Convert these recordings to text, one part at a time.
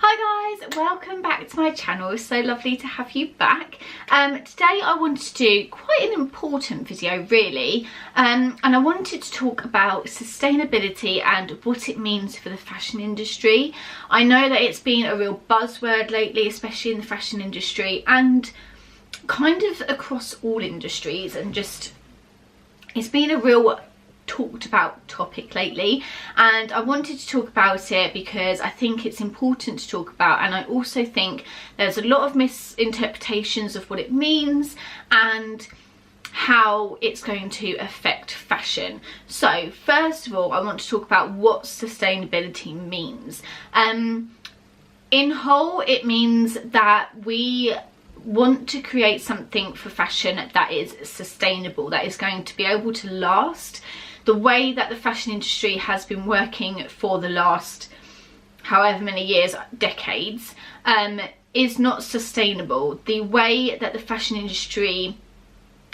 Hi guys, welcome back to my channel. It's so lovely to have you back. Today I wanted to do quite an important video really, and I wanted to talk about sustainability and what it means for the fashion industry. I know that it's been a real buzzword lately, especially in the fashion industry and kind of across all industries, and just it's been a real talked about topic lately, and I wanted to talk about it because I think it's important to talk about, and I also think there's a lot of misinterpretations of what it means and how it's going to affect fashion. So first of all, I want to talk about what sustainability means. In whole, it means that we want to create something for fashion that is sustainable, that is going to be able to last. The way that the fashion industry has been working for the last however many years, decades, is not sustainable. The way that the fashion industry,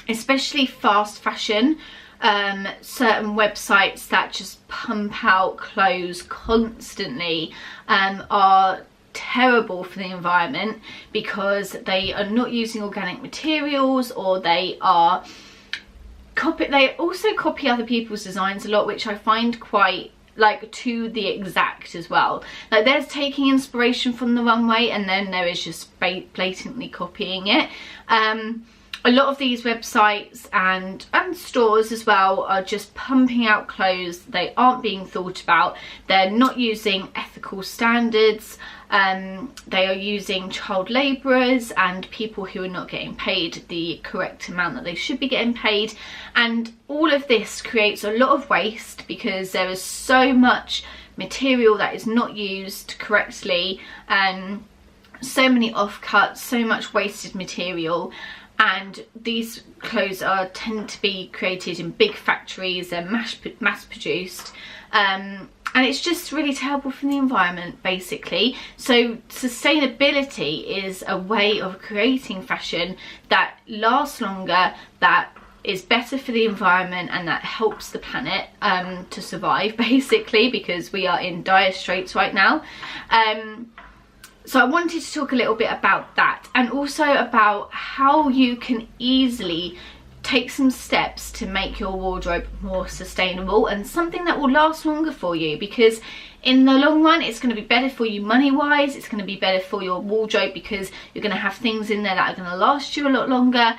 especially fast fashion, certain websites that just pump out clothes constantly, are terrible for the environment because they are not using organic materials, or they also copy other people's designs a lot, which I find quite like to the exact as well. Like, there's taking inspiration from the runway and then there is just blatantly copying it. A lot of these websites and stores as well are just pumping out clothes. They aren't being thought about. They're not using ethical standards. They are using child labourers and people who are not getting paid the correct amount that they should be getting paid. And all of this creates a lot of waste because there is so much material that is not used correctly, and so many offcuts, so much wasted material. And these clothes tend to be created in big factories. They're mass produced, and it's just really terrible for the environment basically. So sustainability is a way of creating fashion that lasts longer, that is better for the environment, and that helps the planet to survive basically, because we are in dire straits right now. So I wanted to talk a little bit about that, and also about how you can easily take some steps to make your wardrobe more sustainable and something that will last longer for you, because in the long run it's going to be better for you money wise. It's going to be better for your wardrobe because you're going to have things in there that are going to last you a lot longer,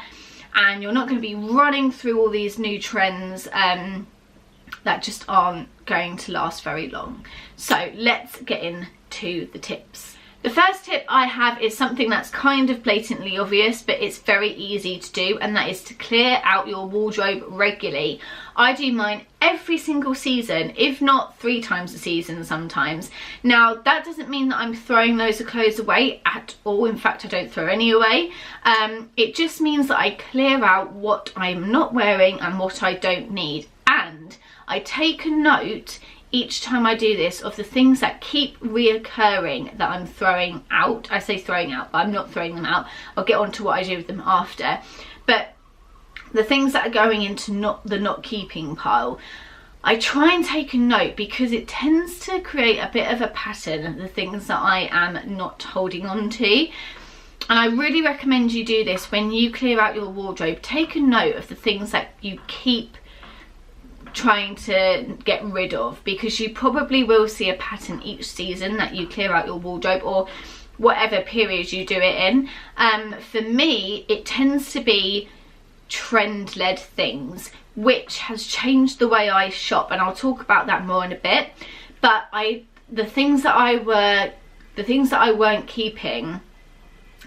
and you're not going to be running through all these new trends that just aren't going to last very long. So let's get into the tips. The first tip I have is something that's kind of blatantly obvious, but it's very easy to do, and that is to clear out your wardrobe regularly. I do mine every single season, if not 3 times a season sometimes. Now, that doesn't mean that I'm throwing loads of clothes away at all. In fact, I don't throw any away. It just means that I clear out what I'm not wearing and what I don't need. And I take a note each time I do this of the things that keep reoccurring that I'm throwing out. I say throwing out, but I'm not throwing them out. I'll get on to what I do with them after. But the things that are going into the not keeping pile, I try and take a note because it tends to create a bit of a pattern of the things that I am not holding on to. And I really recommend you do this when you clear out your wardrobe. Take a note of the things that you keep trying to get rid of, because you probably will see a pattern each season that you clear out your wardrobe, or whatever period you do it in. For me, it tends to be trend-led things, which has changed the way I shop, and I'll talk about that more in a bit. But the things that I weren't keeping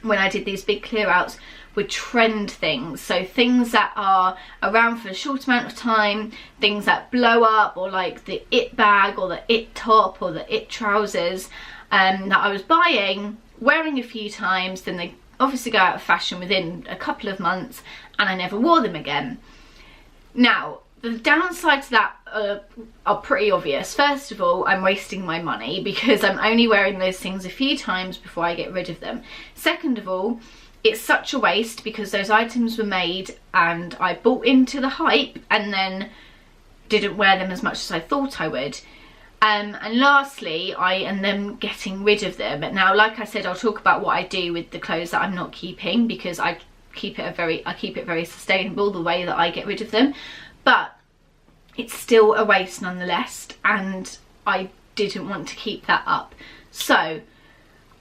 when I did these big clear outs were trend things. So things that are around for a short amount of time, things that blow up, or like the it bag or the it top or the it trousers that I was buying, wearing a few times, then they obviously go out of fashion within a couple of months and I never wore them again. Now, the downsides to that are pretty obvious. First of all, I'm wasting my money because I'm only wearing those things a few times before I get rid of them. Second of all, it's such a waste because those items were made and I bought into the hype and then didn't wear them as much as I thought I would. And lastly, I am then getting rid of them. Now, like I said, I'll talk about what I do with the clothes that I'm not keeping, because I keep it very sustainable the way that I get rid of them. But it's still a waste nonetheless, and I didn't want to keep that up. So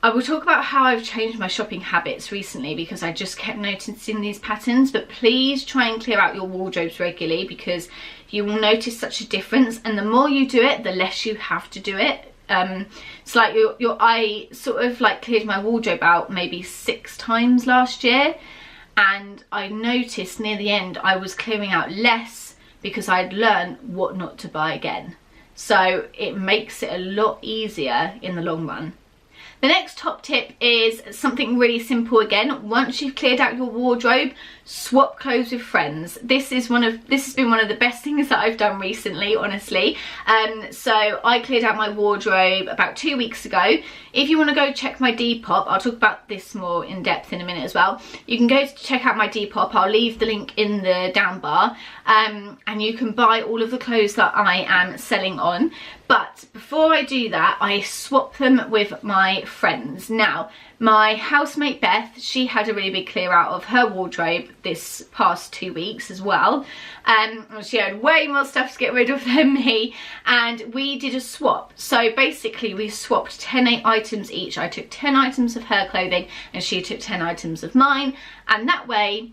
I will talk about how I've changed my shopping habits recently, because I just kept noticing these patterns. But please try and clear out your wardrobes regularly, because you will notice such a difference, and the more you do it, the less you have to do it. It's like I sort of like cleared my wardrobe out maybe 6 times last year, and I noticed near the end I was clearing out less because I'd learned what not to buy again. So it makes it a lot easier in the long run. The next top tip is something really simple again. Once you've cleared out your wardrobe, swap clothes with friends. This has been one of the best things that I've done recently, honestly. So I cleared out my wardrobe about 2 weeks ago. If you want to go check my Depop, I'll talk about this more in depth in a minute as well. You can go check out my Depop. I'll leave the link in the down bar, and you can buy all of the clothes that I am selling on. But before I do that, I swap them with my friends. Now, my housemate Beth, she had a really big clear out of her wardrobe this past 2 weeks as well. She had way more stuff to get rid of than me, and we did a swap. So basically we swapped 10 items each. I took 10 items of her clothing and she took 10 items of mine, and that way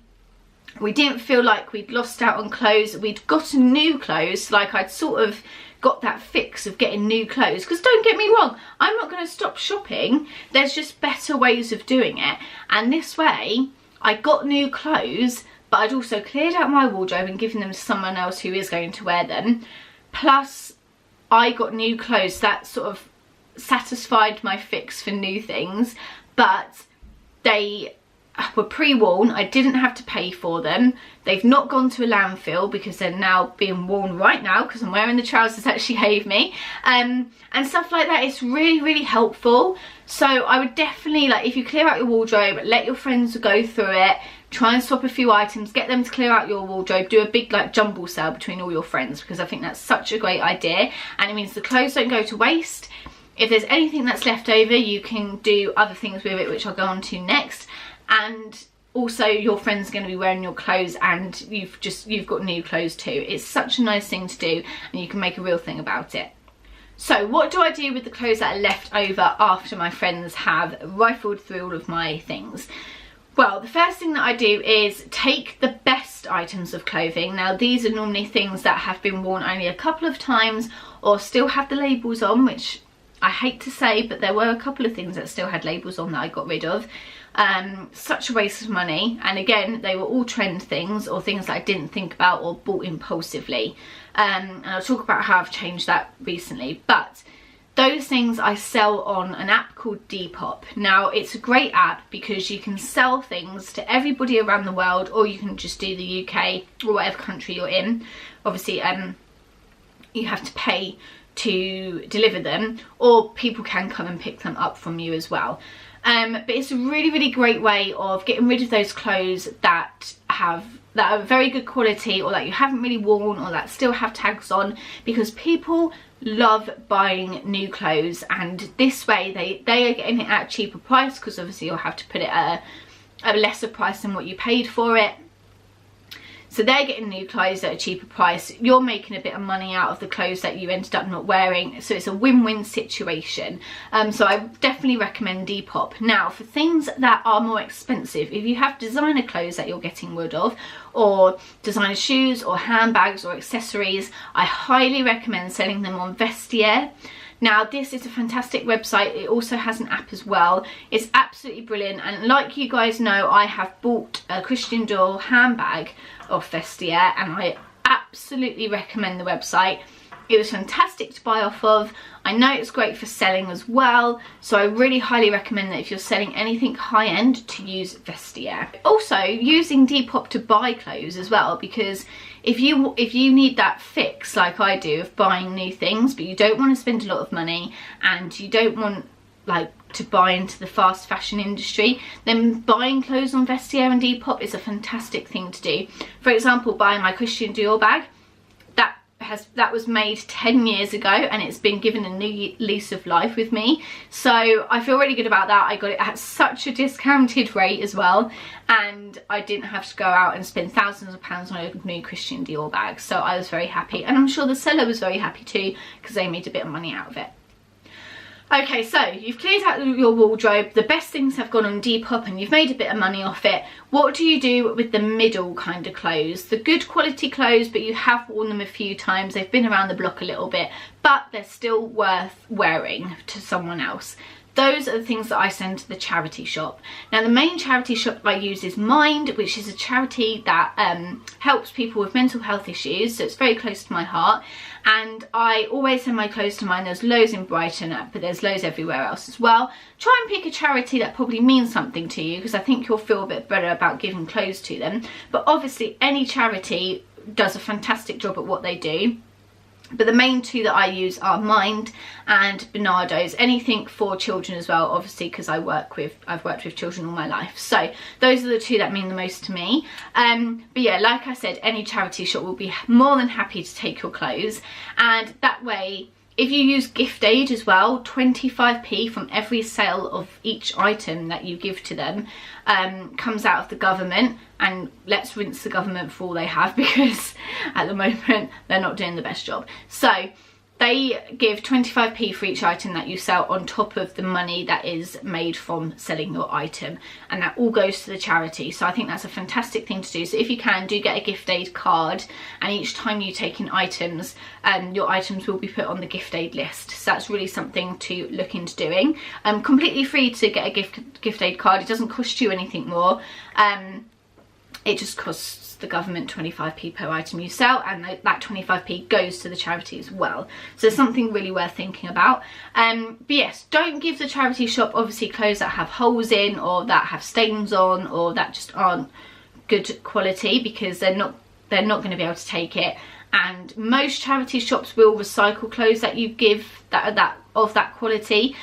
we didn't feel like we'd lost out on clothes. We'd gotten new clothes, like I'd sort of got that fix of getting new clothes, because don't get me wrong, I'm not going to stop shopping. There's just better ways of doing it, and this way I got new clothes, but I'd also cleared out my wardrobe and given them to someone else who is going to wear them, plus I got new clothes that sort of satisfied my fix for new things, but they were pre-worn. I didn't have to pay for them. They've not gone to a landfill because they're now being worn right now because I'm wearing the trousers that she gave me, and stuff like that. It's really helpful. So I would definitely, like, if you clear out your wardrobe, let your friends go through it, try and swap a few items, get them to clear out your wardrobe, do a big like jumble sale between all your friends, because I think that's such a great idea, and it means the clothes don't go to waste. If there's anything that's left over, you can do other things with it, which I'll go on to next. And also your friends are going to be wearing your clothes, and you've got new clothes too. It's such a nice thing to do, and you can make a real thing about it. So what do I do with the clothes that are left over after my friends have rifled through all of my things? Well, the first thing that I do is take the best items of clothing. Now, these are normally things that have been worn only a couple of times or still have the labels on, which I hate to say, but there were a couple of things that still had labels on that I got rid of. Such a waste of money, and again, they were all trend things or things that I didn't think about or bought impulsively, and I'll talk about how I've changed that recently. But those things I sell on an app called Depop. Now, it's a great app because you can sell things to everybody around the world, or you can just do the UK or whatever country you're in. Obviously you have to pay to deliver them, or people can come and pick them up from you as well. But it's a really great way of getting rid of those clothes that are very good quality, or that you haven't really worn, or that still have tags on, because people love buying new clothes, and this way they are getting it at a cheaper price, because obviously you'll have to put it at a lesser price than what you paid for it. So they're getting new clothes at a cheaper price. You're making a bit of money out of the clothes that you ended up not wearing. So it's a win-win situation. So I definitely recommend Depop. Now, for things that are more expensive, if you have designer clothes that you're getting rid of, or designer shoes or handbags or accessories, I highly recommend selling them on Vestiaire. Now, this is a fantastic website. It also has an app as well. It's absolutely brilliant, and like you guys know, I have bought a Christian Dior handbag off Vestiaire, and I absolutely recommend the website. It was fantastic to buy off of. I know it's great for selling as well, so I really highly recommend that if you're selling anything high-end, to use Vestiaire. Also, using Depop to buy clothes as well, because if you need that fix like I do of buying new things, but you don't want to spend a lot of money, and you don't want like to buy into the fast fashion industry, then buying clothes on Vestiaire and Depop is a fantastic thing to do. For example, buying my Christian Dior bag, that that was made 10 years ago, and it's been given a new lease of life with me, so I feel really good about that. I got it at such a discounted rate as well, and I didn't have to go out and spend thousands of pounds on a new Christian Dior bag, so I was very happy, and I'm sure the seller was very happy too, because they made a bit of money out of it. Okay, so you've cleared out your wardrobe, the best things have gone on Depop and you've made a bit of money off it. What do you do with the middle kind of clothes? The good quality clothes, but you have worn them a few times, they've been around the block a little bit, but they're still worth wearing to someone else. Those are the things that I send to the charity shop. Now, the main charity shop I use is Mind, which is a charity that helps people with mental health issues, so it's very close to my heart. And I always send my clothes to Mind. There's loads in Brighton, but there's loads everywhere else as well. Try and pick a charity that probably means something to you, because I think you'll feel a bit better about giving clothes to them. But obviously any charity does a fantastic job at what they do. But the main two that I use are Mind and Barnardos. Anything for children as well, obviously, because I've worked with children all my life. So those are the two that mean the most to me. But yeah, like I said, any charity shop will be more than happy to take your clothes. And that way, if you use gift aid as well, 25p from every sale of each item that you give to them comes out of the government. And let's rinse the government for all they have, because at the moment they're not doing the best job. So they give 25p for each item that you sell on top of the money that is made from selling your item, and that all goes to the charity. So I think that's a fantastic thing to do. So if you can, do get a gift aid card, and each time you take in items, your items will be put on the gift aid list. So that's really something to look into doing. Completely free to get a gift aid card. It doesn't cost you anything more. It just costs the government 25p per item you sell, and that 25p goes to the charity as well. So it's something really worth thinking about. But yes, don't give the charity shop obviously clothes that have holes in, or that have stains on, or that just aren't good quality, because they're not going to be able to take it. And most charity shops will recycle clothes that you give that are of that quality.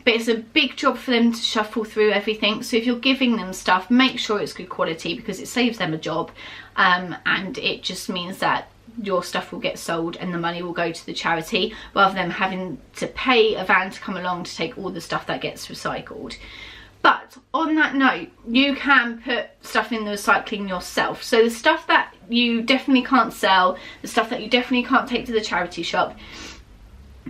But it's a big job for them to shuffle through everything. So if you're giving them stuff, make sure it's good quality, because it saves them a job. And it just means that your stuff will get sold and the money will go to the charity, rather than having to pay a van to come along to take all the stuff that gets recycled. But on that note, you can put stuff in the recycling yourself. So the stuff that you definitely can't sell, the stuff that you definitely can't take to the charity shop,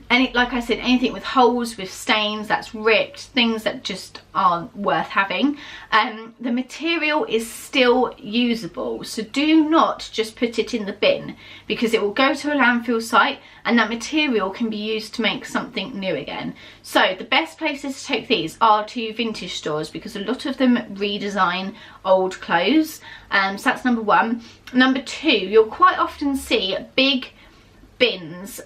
and like I said, anything with holes, with stains, that's ripped, things that just aren't worth having, the material is still usable. So do not just put it in the bin, because it will go to a landfill site, and that material can be used to make something new again. So the best places to take these are to vintage stores, because a lot of them redesign old clothes. So that's number one. Number two, you'll quite often see big bins.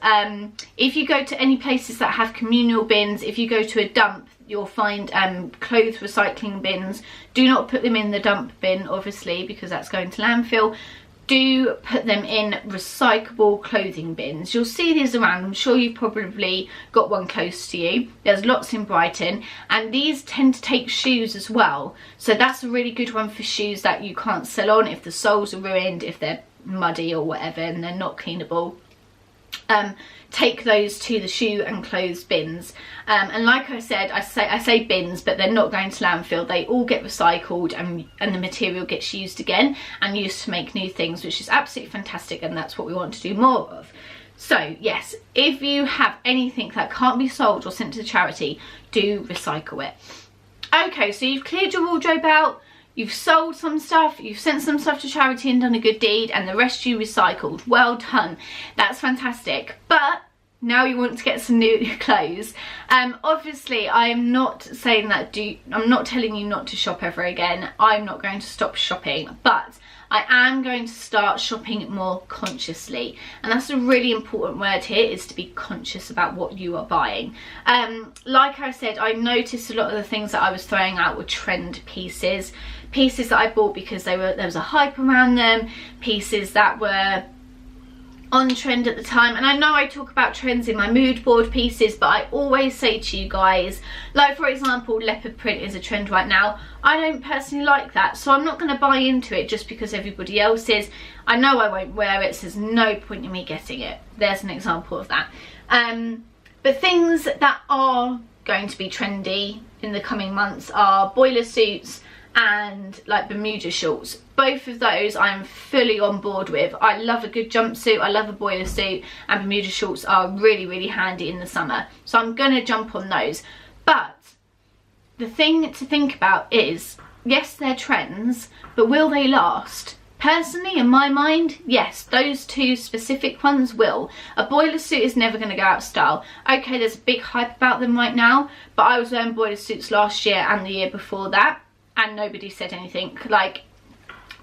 If you go to any places that have communal bins, if you go to a dump, you'll find clothes recycling bins. Do not put them in the dump bin, obviously, because that's going to landfill. Do put them in recyclable clothing bins. You'll see these around. I'm sure you've probably got one close to you. There's lots in Brighton, and these tend to take shoes as well. So that's a really good one for shoes that you can't sell on if the soles are ruined, if they're muddy or whatever and they're not cleanable. Take those to the shoe and clothes bins, and like I said, I say bins, but they're not going to landfill. They all get recycled, and the material gets used again and used to make new things, which is absolutely fantastic, and that's what we want to do more of. So yes, if you have anything that can't be sold or sent to the charity, do recycle it. Okay, so you've cleared your wardrobe out, you've sold some stuff, you've sent some stuff to charity and done a good deed, and the rest you recycled. Well done. That's fantastic. But now you want to get some new clothes. Obviously, I am not saying that I'm not telling you not to shop ever again. I'm not going to stop shopping, but I am going to start shopping more consciously, and that's a really important word here, is to be conscious about what you are buying. Like I said, I noticed a lot of the things that I was throwing out were trend pieces that I bought because there was a hype around them, pieces that were on trend at the time. And I know I talk about trends in my mood board pieces, but I always say to you guys, like for example, leopard print is a trend right now. I don't personally like that, so I'm not going to buy into it just because everybody else is. I know I won't wear it, so there's no point in me getting it. There's an example of that. But things that are going to be trendy in the coming months are boiler suits and like Bermuda shorts. Both of those I'm fully on board with. I love a good jumpsuit, I love a boiler suit, and Bermuda shorts are really, really handy in the summer. So I'm gonna jump on those. But the thing to think about is, yes, they're trends, but will they last? Personally, in my mind, yes, those two specific ones will. A boiler suit is never going to go out of style. Okay, there's a big hype about them right now, but I was wearing boiler suits last year and the year before that, and nobody said anything. Like,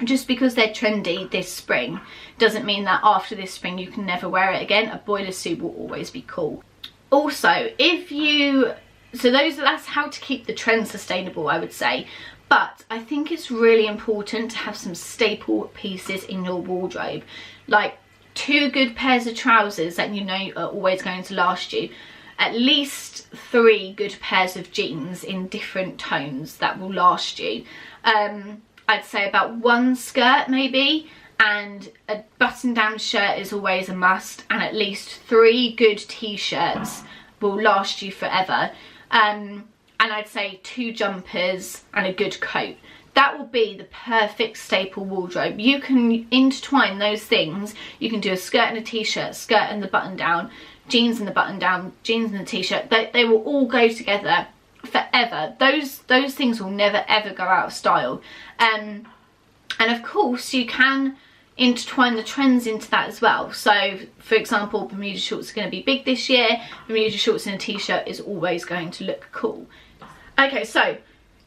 just because they're trendy this spring doesn't mean that after this spring you can never wear it again. A boiler suit will always be cool. Also, that's how to keep the trend sustainable, I would say. But I think it's really important to have some staple pieces in your wardrobe. Like 2 good pairs of trousers that you know are always going to last you. At least 3 good pairs of jeans in different tones that will last you. I'd say about 1 skirt maybe, and a button-down shirt is always a must, and at least 3 good t-shirts will last you forever. And I'd say 2 jumpers and a good coat. That will be the perfect staple wardrobe. You can intertwine those things. You can do a skirt and a t-shirt, skirt and the button down, jeans and the button down, jeans and the t-shirt. They will all go together forever. Those things will never ever go out of style. And of course you can intertwine the trends into that as well. So for example, Bermuda shorts are going to be big this year. Bermuda shorts and a t-shirt is always going to look cool. Okay, so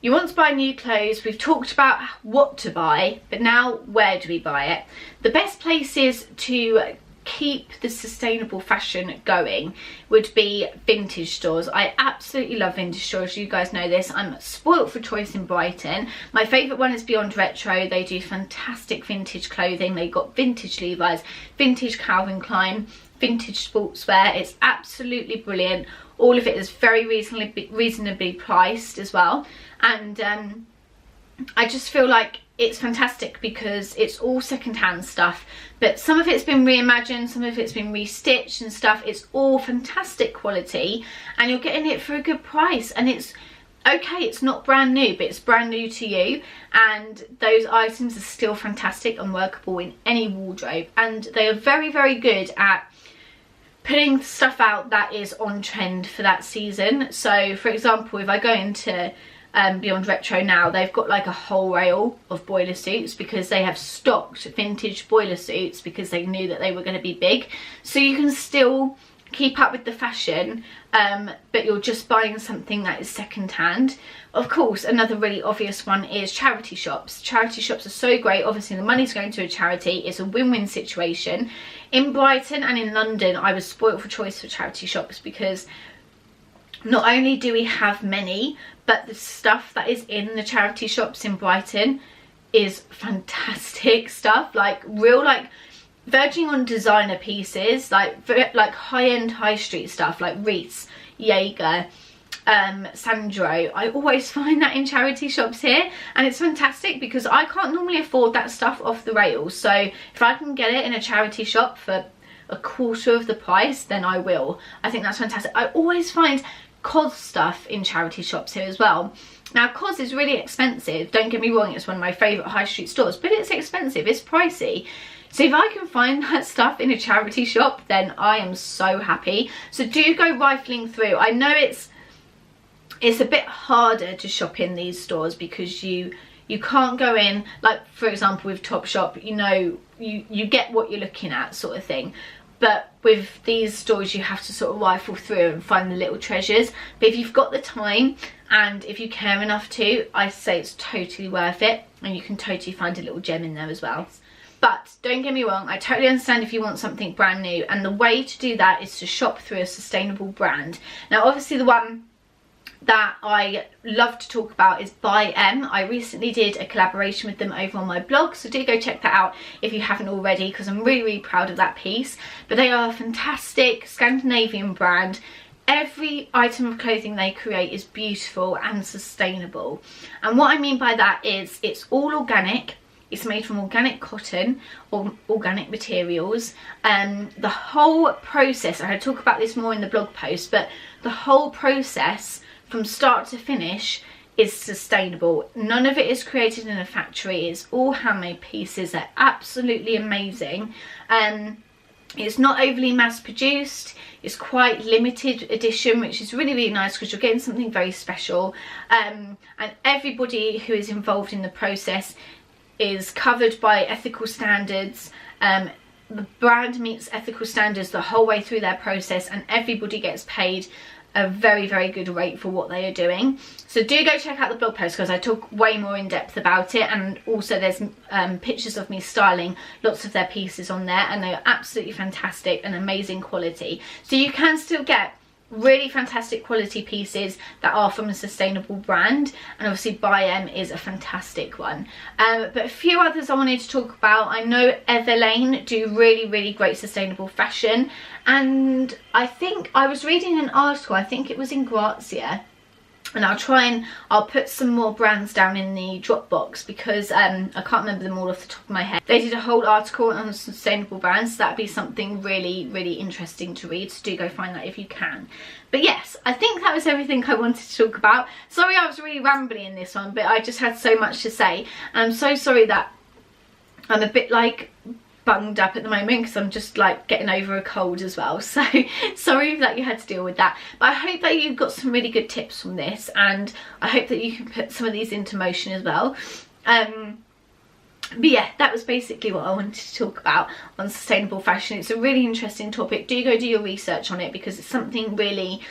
you want to buy new clothes. We've talked about what to buy, but now where do we buy it? The best places to keep the sustainable fashion going would be vintage stores. I absolutely love vintage stores. You guys know this. I'm spoilt for choice in Brighton. My favourite one is Beyond Retro. They do fantastic vintage clothing. They've got vintage Levi's, vintage Calvin Klein, vintage sportswear. It's absolutely brilliant. All of it is very reasonably priced as well, and I just feel like it's fantastic because it's all second-hand stuff, but some of it's been reimagined, some of it's been restitched and stuff. It's all fantastic quality and you're getting it for a good price, and it's okay, it's not brand new, but it's brand new to you, and those items are still fantastic and workable in any wardrobe, and they are very, very good at putting stuff out that is on trend for that season. So for example, if I go into Beyond Retro now, they've got like a whole rail of boiler suits because they have stocked vintage boiler suits because they knew that they were going to be big. So you can still keep up with the fashion, but you're just buying something that is second hand. Of course, another really obvious one is charity shops. Charity shops are so great. Obviously the money's going to a charity. It's a win-win situation. In Brighton and in London, I was spoilt for choice for charity shops because not only do we have many, but the stuff that is in the charity shops in Brighton is fantastic stuff. Like real, like verging on designer pieces, like high-end high street stuff like Reese, Jaeger, Sandro. I always find that in charity shops here, and it's fantastic because I can't normally afford that stuff off the rails. So if I can get it in a charity shop for a quarter of the price, then I will. I think that's fantastic. I always find COS stuff in charity shops here as well. Now COS is really expensive, don't get me wrong, it's one of my favourite high street stores, but it's expensive, it's pricey. So if I can find that stuff in a charity shop, then I am so happy. So do go rifling through. I know it's a bit harder to shop in these stores because you can't go in, like for example with Topshop, you know, you get what you're looking at sort of thing. But with these stores you have to sort of rifle through and find the little treasures. But if you've got the time and if you care enough to, I say it's totally worth it, and you can totally find a little gem in there as well. But don't get me wrong, I totally understand if you want something brand new, and the way to do that is to shop through a sustainable brand. Now obviously the one that I love to talk about is by M. I recently did a collaboration with them over on my blog, so do go check that out if you haven't already, because I'm really, really proud of that piece. But they are a fantastic Scandinavian brand. Every item of clothing they create is beautiful and sustainable. And what I mean by that is it's all organic. It's made from organic cotton or organic materials. The whole process, and I talk about this more in the blog post, but the whole process from start to finish is sustainable. None of it is created in a factory. It's all handmade pieces. They're absolutely amazing. It's not overly mass produced. It's quite limited edition, which is really, really nice because you're getting something very special. And everybody who is involved in the process is covered by ethical standards. The brand meets ethical standards the whole way through their process, and everybody gets paid a very, very good rate for what they are doing. So do go check out the blog post because I talk way more in depth about it, and also there's pictures of me styling lots of their pieces on there, and they are absolutely fantastic and amazing quality. So you can still get really fantastic quality pieces that are from a sustainable brand, and obviously by M is a fantastic one. But a few others I wanted to talk about. I know Everlane do really, really great sustainable fashion, and I think I was reading an article, I think it was in Grazia, and I'll put some more brands down in the Dropbox because I can't remember them all off the top of my head. They did a whole article on sustainable brands, so that'd be something really, really interesting to read, so do go find that if you can. But yes, I think that was everything I wanted to talk about. Sorry I was really rambling in this one, but I just had so much to say, and I'm so sorry that I'm a bit like bunged up at the moment because I'm just like getting over a cold as well, so sorry that you had to deal with that. But I hope that you got some really good tips from this, and I hope that you can put some of these into motion as well. But yeah, that was basically what I wanted to talk about on sustainable fashion. It's a really interesting topic. Do go do your research on it because it's something really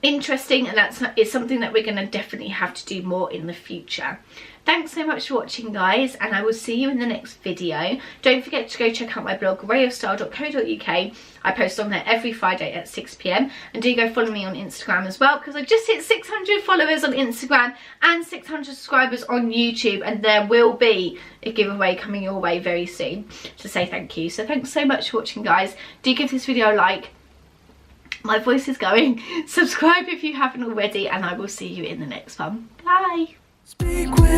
interesting, and it's something that we're going to definitely have to do more in the future. Thanks so much for watching, guys, and I will see you in the next video. Don't forget to go check out my blog, rayofstyle.co.uk. I post on there every Friday at 6 PM, and do go follow me on Instagram as well, because I just hit 600 followers on Instagram and 600 subscribers on YouTube, and there will be a giveaway coming your way very soon to say thank you. So thanks so much for watching, guys. Do give this video a like. My voice is going. Subscribe if you haven't already, and I will see you in the next one. Bye. Speak with